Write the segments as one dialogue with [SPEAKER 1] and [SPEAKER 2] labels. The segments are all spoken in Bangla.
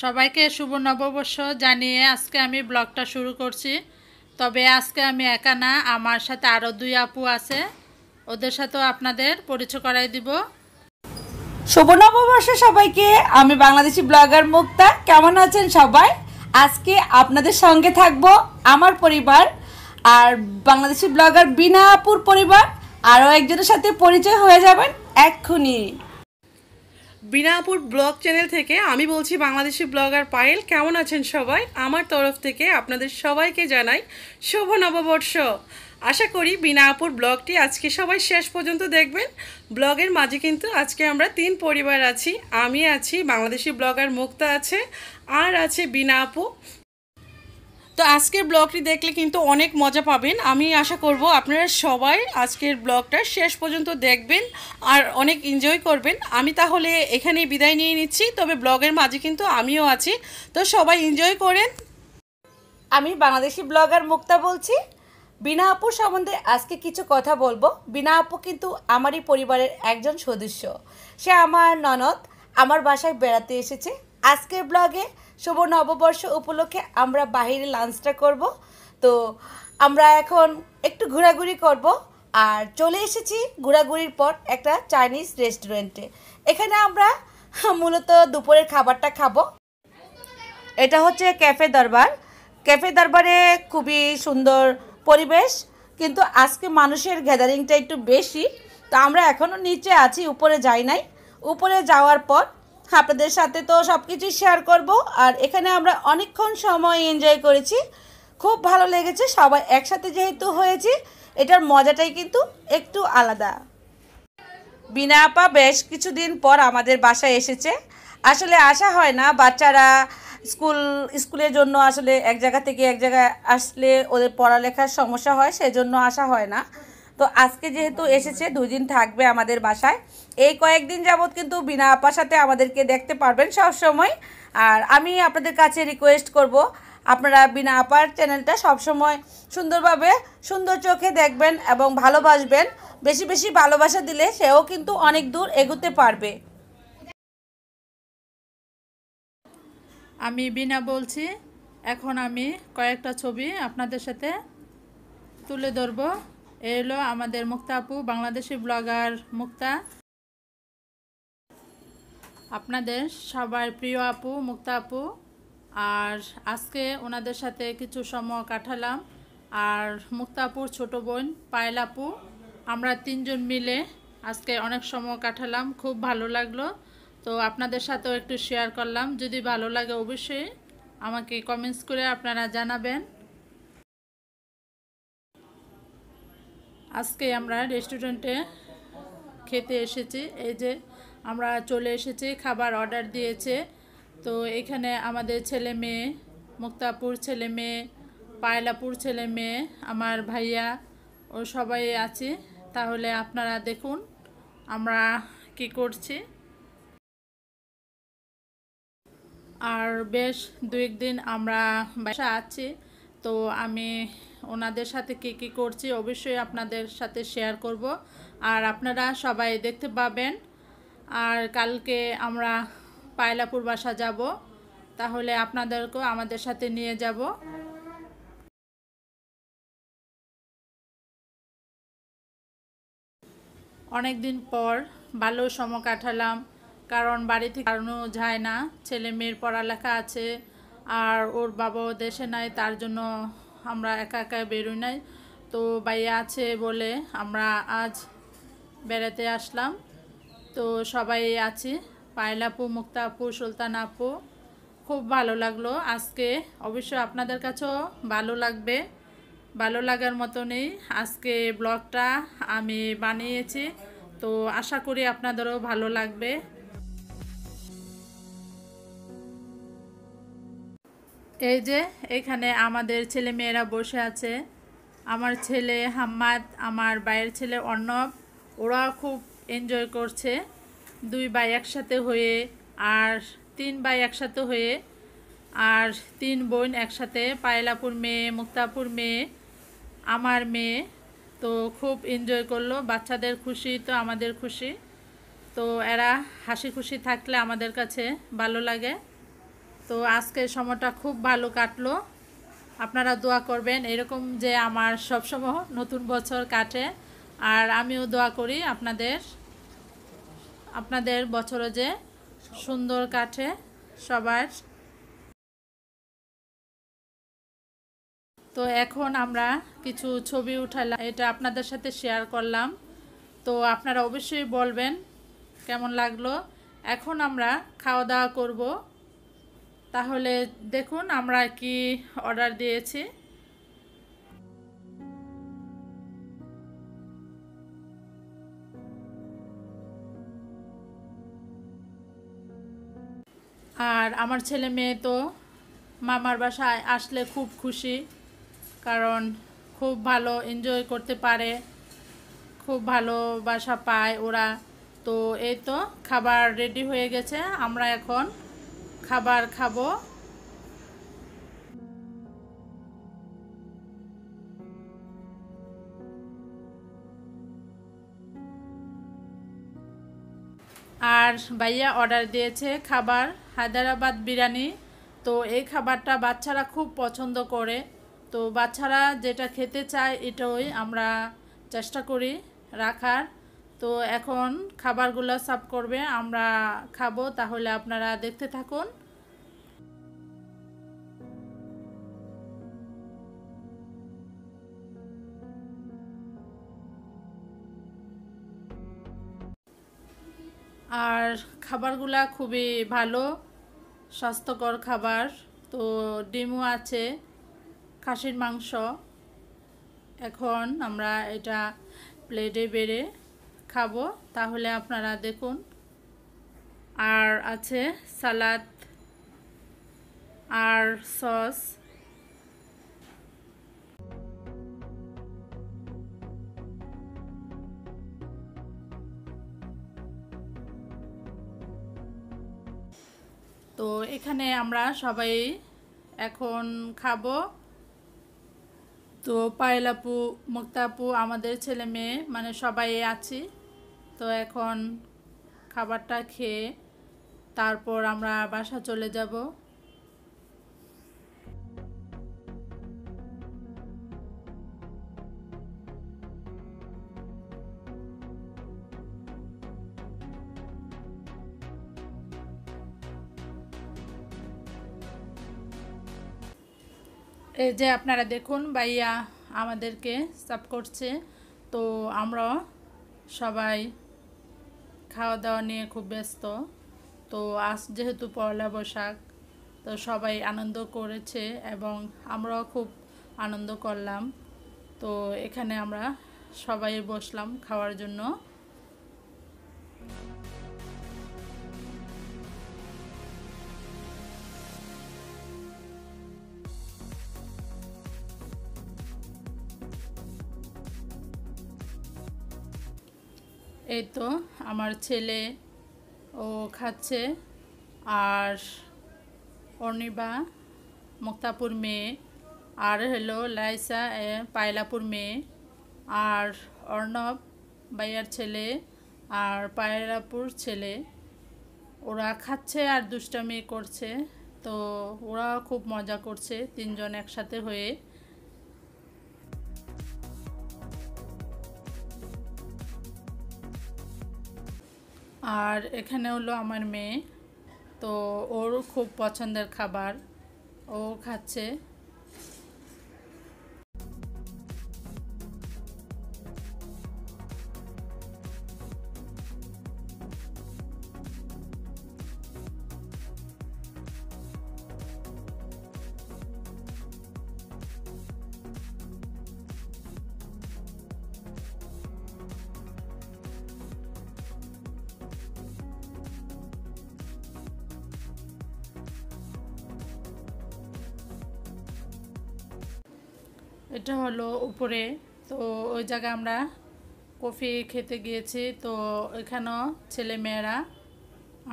[SPEAKER 1] সবাইকে শুভ নববর্ষ জানিয়ে আজকে আমি ব্লগটা শুরু করছি। তবে আজকে আমি একা না, আমার সাথে আরও দুই আপু আছে, ওদের সাথেও আপনাদের পরিচয় করাই দিব।
[SPEAKER 2] শুভ নববর্ষ সবাইকে। আমি বাংলাদেশি ব্লগার মুক্তা। কেমন আছেন সবাই? আজকে আপনাদের সঙ্গে থাকবো আমার পরিবার আর বাংলাদেশি ব্লগার বিনা আপুর পরিবার। আরও একজনের সাথে পরিচয় হয়ে যাবেন এক্ষুনি।
[SPEAKER 3] বিনা আপুর ব্লগ চ্যানেল থেকে আমি বলছি বাংলাদেশি ব্লগার পায়েল। কেমন আছেন সবাই? আমার তরফ থেকে আপনাদের সবাইকে জানাই শুভ নববর্ষ। আশা করি বিনা আপুর ব্লগটি আজকে সবাই শেষ পর্যন্ত দেখবেন। ব্লগের মাঝে কিন্তু আজকে আমরা তিন পরিবার আছি। আমি আছি, বাংলাদেশি ব্লগার মুক্তা আছে, আর আছে বিনা আপু। তো আজকের ব্লগটি দেখলে কিন্তু অনেক মজা পাবেন। আমি আশা করব আপনারা সবাই আজকের ব্লগটা শেষ পর্যন্ত দেখবেন আর অনেক এনজয় করবেন। আমি তাহলে এখানেই বিদায় নিয়ে নিচ্ছি, তবে ব্লগের মাঝে কিন্তু আমিও আছি, তো সবাই এনজয় করেন।
[SPEAKER 2] আমি বাংলাদেশি ব্লগার মুক্তা বলছি। বিনা আপুর সম্বন্ধে আজকে কিছু কথা বলবো। বিনা আপু কিন্তু আমারই পরিবারের একজন সদস্য। সে আমার ননদ, আমার বাসায় বেড়াতে এসেছে। আজকের ব্লগে শুভ নববর্ষ উপলক্ষে আমরা বাইরে লাঞ্চটা করব। তো আমরা এখন একটু ঘোরাঘুরি করব আর চলে এসেছি ঘোরাঘুরির পর একটা চাইনিজ রেস্টুরেন্টে। এখানে আমরা মূলত দুপুরের খাবারটা খাবো। এটা হচ্ছে ক্যাফে দরবার। ক্যাফে দরবারে খুবই সুন্দর পরিবেশ, কিন্তু আজকে মানুষের গ্যাদারিংটা একটু বেশি। তো আমরা এখনও নিচে আছি, উপরে যাই নাই। উপরে যাওয়ার পর আপনাদের সাথে তো সব কিছুই শেয়ার করব। আর এখানে আমরা অনেকক্ষণ সময় এনজয় করেছি, খুব ভালো লেগেছে। সবাই একসাথে যেহেতু হয়েছি, এটার মজাটাই কিন্তু একটু আলাদা। বিনা আপা বেশ কিছুদিন পর আমাদের বাসায় এসেছে। আসলে আসা হয় না, বাচ্চারা স্কুলের জন্য আসলে এক জায়গা থেকে এক জায়গায় আসলে ওদের পড়ালেখার সমস্যা হয়, সেজন্য আসা হয় না। তো আজকে যেহেতু এসেছে, 2 দিন থাকবে আমাদের বাসায়। এই কয়েকদিন যাবৎ কিন্তু বিনা আপার সাথে আমাদেরকে দেখতে পারবেন সব সময়। আর আমি আপনাদের কাছে রিকোয়েস্ট করব, আপনারা বিনা আপার চ্যানেলটা সবসময় সুন্দরভাবে সুন্দর চোখে দেখবেন এবং ভালোবাসবেন। বেশি বেশি ভালোবাসা দিলে সেও কিন্তু অনেক দূর এগোতে পারবে।
[SPEAKER 1] আমি বিনা বলছি। এখন আমি কয়েকটা ছবি আপনাদের সাথে তুলে ধরব। এই হলো আমাদের মুক্তা আপু, বাংলাদেশি ব্লগার মুক্তা, আপনাদের সবার প্রিয় আপু মুক্তা আপু। আর আজকে ওনাদের সাথে কিছু সময় কাটালাম। আর মুক্তা আপুর ছোটো বোন পায়েল আপু, আমরা তিনজন মিলে আজকে অনেক সময় কাটালাম, খুব ভালো লাগলো। তো আপনাদের সাথেও একটু শেয়ার করলাম। যদি ভালো লাগে অবশ্যই আমাকে কমেন্টস করে আপনারা জানাবেন। আজকে আমরা রেস্টুরেন্টে খেতে এসেছি। এই যে আমরা চলে এসেছি, খাবার অর্ডার দিয়েছে। তো এখানে আমাদের ছেলে মেয়ে, মুক্তাপুর ছেলে মেয়ে, পায়লাপুর ছেলে মেয়ে, আমার ভাইয়া ও সবাই আছে। তাহলে আপনারা দেখুন আমরা কি করছি। আর বেশ 2-1 দিন আমরা বাসা আছি। তো আমি ওনাদের সাথে কী করছি অবশ্যই আপনাদের সাথে শেয়ার করব, আর আপনারা সবাই দেখতে পাবেন। আর কালকে আমরা পায়লাপুর বাসা যাব, তাহলে আপনাদেরকেও আমাদের সাথে নিয়ে যাব। অনেক দিন পর ভালো সময় কাটালাম, কারণ বাড়ি থেকে কারণও যায় না, ছেলে মেয়ের পড়ালেখা আছে আর ওর বাবাও দেশে নাই, তার জন্য আমরা একা একা বেরোই নাই। তো ভাইয়া আছে বলে আমরা আজ বেড়াতে আসলাম। তো সবাই আছি, পায়েল আপু, মুক্তা আপু, সুলতান আপু। খুব ভালো লাগলো আজকে। অবশ্যই আপনাদের কাছেও ভালো লাগবে, ভালো লাগার মতনই আজকে ব্লগটা আমি বানিয়েছি। তো আশা করি আপনাদেরও ভালো লাগবে। এই যে এখানে আমাদের ছেলে মেয়েরা বসে আছে। আমার ছেলে হাম্মাদ, আমার ভাইয়ের ছেলে অর্ণব, ওরা খুব এনজয় করছে। 2 ভাই একসাথে হয়ে, আর 3 ভাই একসাথে হয়ে, আর 3 বোন একসাথে, পায়লাপুর মেয়ে, মুক্তাপুর মেয়ে, আমার মেয়ে। তো খুব এনজয় করলো। বাচ্চাদের খুশি তো আমাদের খুশি। তো এরা হাসি খুশি থাকলে আমাদের কাছে ভালো লাগে। তো আজকের সময়টা খুব ভালো কাটলো। আপনারা দোয়া করবেন এরকম যে আমার সবসময় নতুন বছর কাটে, আর আমিও দোয়া করি আপনাদের বছরে যে সুন্দর কাটে সবার। তো এখন আমরা কিছু ছবি উঠালাম, এটা আপনাদের সাথে শেয়ার করলাম। তো আপনারা অবশ্যই বলবেন কেমন লাগলো। এখন আমরা খাওয়া দাওয়া করব। তাহলে দেখুন আমরা কি অর্ডার দিয়েছি। আর আমার ছেলে মেয়ে তো মামার বাসায় আসলে খুব খুশি, কারণ খুব ভালো এনজয় করতে পারে, খুব ভালোবাসা পায় ওরা। তো এই তো খাবার রেডি হয়ে গেছে, আমরা এখন খাবার খাবো। আর ভাইয়া অর্ডার দিয়েছে খাবার হায়দ্রাবাদ বিরিয়ানি। তো এই খাবারটা বাচ্চারা খুব পছন্দ করে, তো বাচ্চারা যেটা খেতে চায় এটাই আমরা চেষ্টা করি রাখার। তো এখন খাবারগুলো সার্ভ করবে, আমরা খাবো। তাহলে আপনারা দেখতে থাকুন। আর খাবারগুলা খুবই ভালো, স্বাস্থ্যকর খাবার। তো ডিমও আছে, খাসির মাংস। এখন আমরা এটা প্লেটে বেড়ে খাবো, তাহলে আপনারা দেখুন। আর আছে সালাদ আর সস। তো এখানে আমরা সবাই এখন খাবো। তো পায়েল আপু, মুক্তা আপু, আমাদের ছেলে মেয়ে মানে সবাই আছি। তো এখন খাবারটা খেয়ে তারপর আমরা বাসা চলে যাব। এই যে আপনারা দেখুন ভাইয়া আমাদেরকে সার্ভ করছে। তো আমরা সবাই খাওয়া দাওয়া নিয়ে খুব ব্যস্ত। তো আজ যেহেতু পয়লা বৈশাখ, তো সবাই আনন্দ করেছে এবং আমরাও খুব আনন্দ করলাম। তো এখানে আমরা সবাই বসলাম খাওয়ার জন্য। এই তো আমার ছেলে ও খাচ্ছে, আর অর্ণিবা মুক্তাপুর মেয়ে, আর হলো লাইসা পায়লাপুর মেয়ে, আর অর্ণব ভাইয়ার ছেলে, আর পায়লাপুর ছেলে। ওরা খাচ্ছে আর দুষ্টামি করছে। তো ওরা খুব মজা করছে তিনজন একসাথে হয়ে। আর এখানে হলো আমার মেয়ে, তো ওর খুব পছন্দের খাবার, ও খাচ্ছে। এটা হলো উপরে। তো ওই জায়গায় আমরা কফি খেতে গিয়েছি। তো এখানেও ছেলে মেয়েরা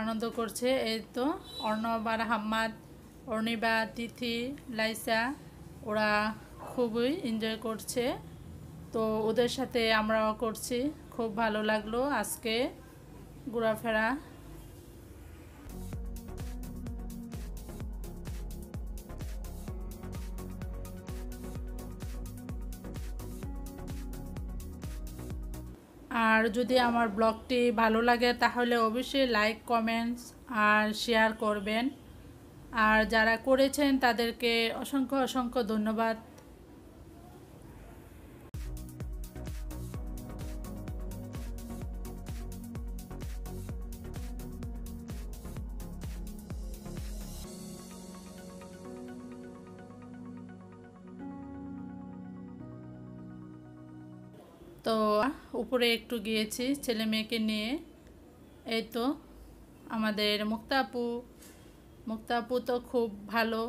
[SPEAKER 1] আনন্দ করছে। এই তো অর্ণব আর হাম্মাদ, অর্ণিবা, তিথি, লাইসা, ওরা খুবই এনজয় করছে। তো ওদের সাথে আমরাও করছি। খুব ভালো লাগলো আজকে ঘোরাফেরা। আর যদি আমার ব্লগটি ভালো লাগে তাহলে অবশ্যই লাইক, কমেন্টস আর শেয়ার করবেন। আর যারা করেছেন তাদেরকে অসংখ্য অসংখ্য ধন্যবাদ। তো উপরে একটু গিয়েছি ছেলে মেয়েকে নিয়ে। এই তো আমাদের মুক্তা আপু তো খুব ভালো,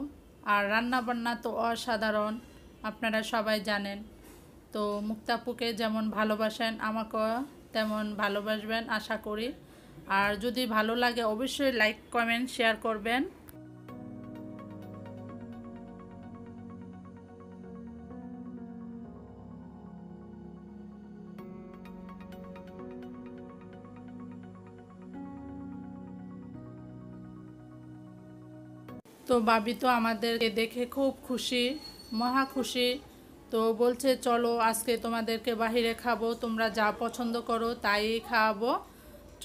[SPEAKER 1] আর রান্না বান্না তো অসাধারণ, আপনারা সবাই জানেন। তো মুক্তা আপুকে যেমন ভালোবাসেন আমাকেও তেমন ভালোবাসবেন আশা করি। আর যদি ভালো লাগে অবশ্যই লাইক, কমেন্ট, শেয়ার করবেন। তো ভাবি তো আমাদেরকে দেখে খুব খুশি, মহা খুশি। তো বলছে চলো আজকে তোমাদেরকে বাহিরে খাবো, তোমরা যা পছন্দ করো তাই খাওয়াবো,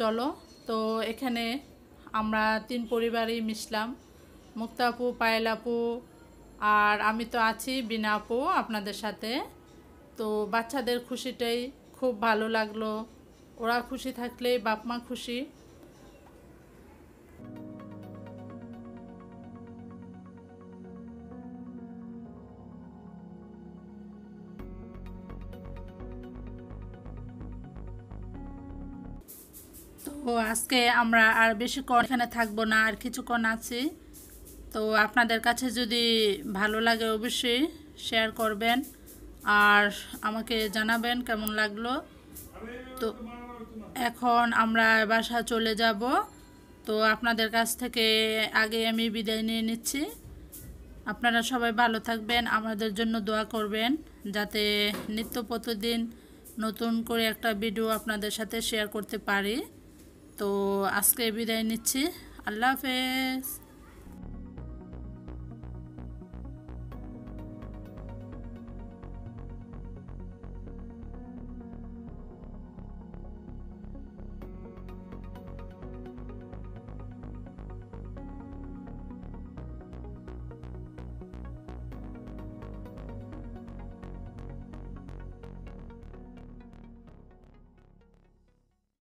[SPEAKER 1] চলো। তো এখানে আমরা 3 পরিবারই মিশলাম, মুক্তা আপু, পায়েল আপু আর আমি তো আছি বিনা আপু আপনাদের সাথে। তো বাচ্চাদের খুশিটাই খুব ভালো লাগলো, ওরা খুশি থাকলেই বাপ মা খুশি। তো আজকে আমরা আর বেশিক্ষণ এখানে থাকবো না, আর কিছুক্ষণ আছি। তো আপনাদের কাছে যদি ভালো লাগে অবশ্যই শেয়ার করবেন আর আমাকে জানাবেন কেমন লাগলো। তো এখন আমরা বাসা চলে যাব। তো আপনাদের কাছ থেকে আগে আমি বিদায় নিয়ে নিচ্ছি। আপনারা সবাই ভালো থাকবেন, আমাদের জন্য দোয়া করবেন যাতে নিত্য প্রতিদিন নতুন করে একটা ভিডিও আপনাদের সাথে শেয়ার করতে পারি। তো আজকে বিদায় নিচ্ছি, আল্লাহ হাফেজ।